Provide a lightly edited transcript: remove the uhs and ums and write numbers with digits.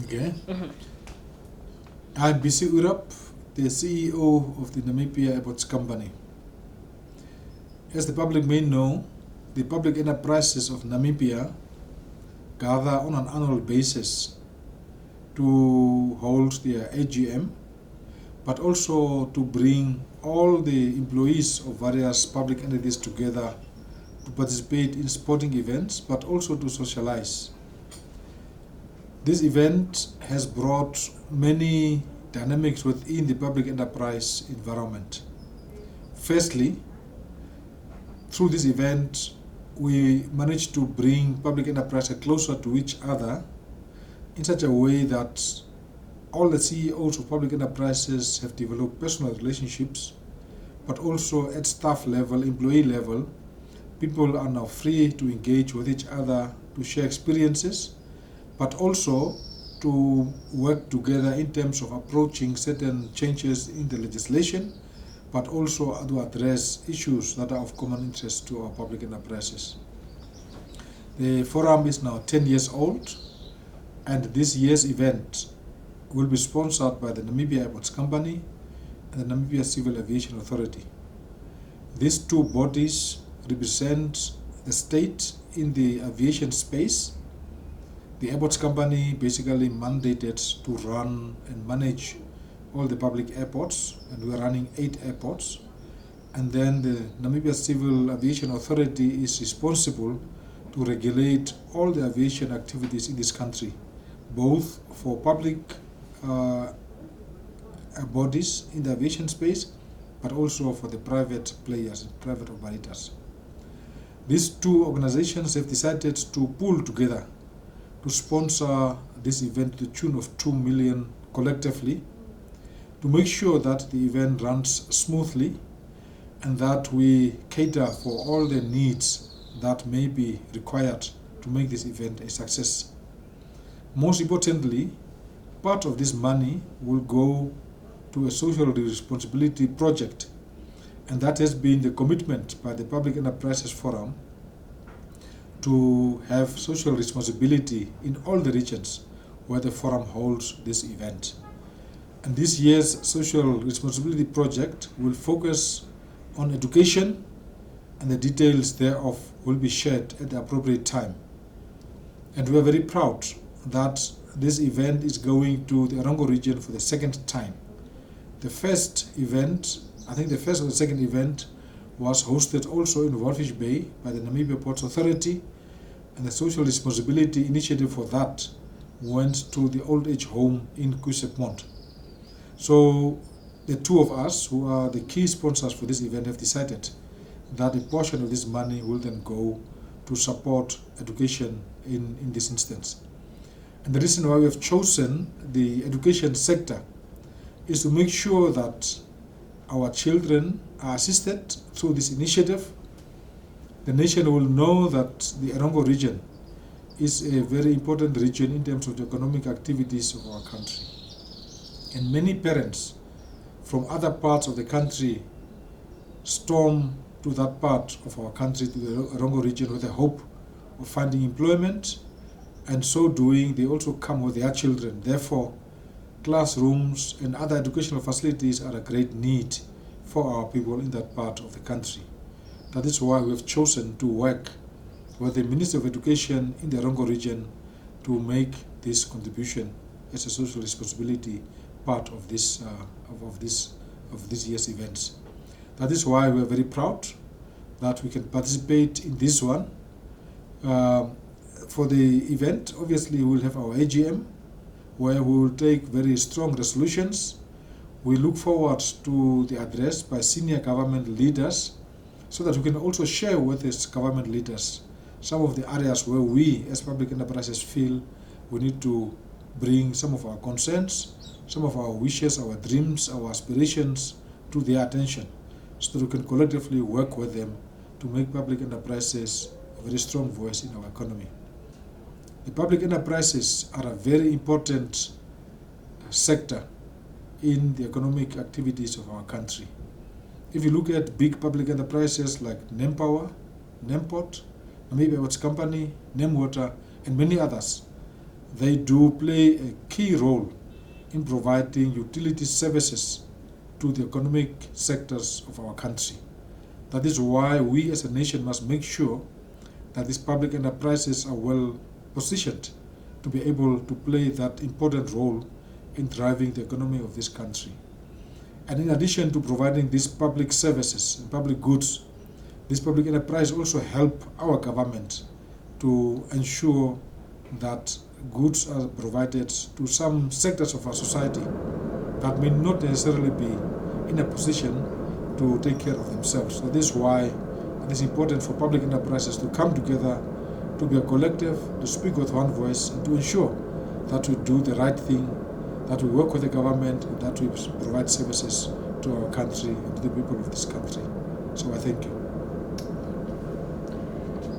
Okay. I'm Bisey Uirab, the CEO of the Namibia Airports Company. As the public may know, the public enterprises of Namibia gather on an annual basis to hold their AGM, but also to bring all the employees of various public entities together to participate in sporting events, but also to socialize. This event has brought many dynamics within the public enterprise environment. Firstly, through this event, we managed to bring public enterprise closer to each other in such a way that all the CEOs of public enterprises have developed personal relationships, but also at staff level, employee level, people are now free to engage with each other, to share experiences, but also to work together in terms of approaching certain changes in the legislation, but also to address issues that are of common interest to our public enterprises. The forum is now 10 years old, and this year's event will be sponsored by the Namibia Airports Company and the Namibia Civil Aviation Authority. These two bodies represent the state in the aviation space. The Airports Company basically mandated to run and manage all the public airports, and we're running 8 airports. And then the Namibia Civil Aviation Authority is responsible to regulate all the aviation activities in this country, both for public bodies in the aviation space, but also for the private players, private operators. These two organizations have decided to pool together to sponsor this event to the tune of 2 million collectively, to make sure that the event runs smoothly and that we cater for all the needs that may be required to make this event a success. Most importantly, part of this money will go to a social responsibility project, and that has been the commitment by the Public Enterprises Forum to have social responsibility in all the regions where the forum holds this event. And this year's social responsibility project will focus on education, and the details thereof will be shared at the appropriate time. And we are very proud that this event is going to the Erongo region for the second time. The first event, I think the first or the second event, was hosted also in Walvis Bay by the Namibia Airports Authority, and the social responsibility initiative for that went to the old age home in Kuisepmont. So the two of us, who are the key sponsors for this event, have decided that a portion of this money will then go to support education in this instance. And the reason why we have chosen the education sector is to make sure that our children are assisted through this initiative. The nation will know that the Erongo region is a very important region in terms of the economic activities of our country. And many parents from other parts of the country storm to that part of our country, to the Erongo region, with the hope of finding employment, and so doing they also come with their children. Therefore, classrooms and other educational facilities are a great need for our people in that part of the country. That is why we have chosen to work with the Minister of Education in the Erongo region to make this contribution as a social responsibility part of this year's events. That is why we are very proud that we can participate in this one. For the event, obviously, we will have our AGM, where we will take very strong resolutions. We look forward to the address by senior government leaders, so that we can also share with these government leaders some of the areas where we as public enterprises feel we need to bring some of our concerns, some of our wishes, our dreams, our aspirations to their attention, so that we can collectively work with them to make public enterprises a very strong voice in our economy. The public enterprises are a very important sector in the economic activities of our country. If you look at big public enterprises like Nampower, Namport, Namibia Airports Company, Namwater, and many others, they do play a key role in providing utility services to the economic sectors of our country. That is why we as a nation must make sure that these public enterprises are well positioned to be able to play that important role in driving the economy of this country. And in addition to providing these public services and public goods, this public enterprise also help our government to ensure that goods are provided to some sectors of our society that may not necessarily be in a position to take care of themselves. So this is why it is important for public enterprises to come together, to be a collective, to speak with one voice, and to ensure that we do the right thing, that we work with the government, and that we provide services to our country and to the people of this country. So I thank you.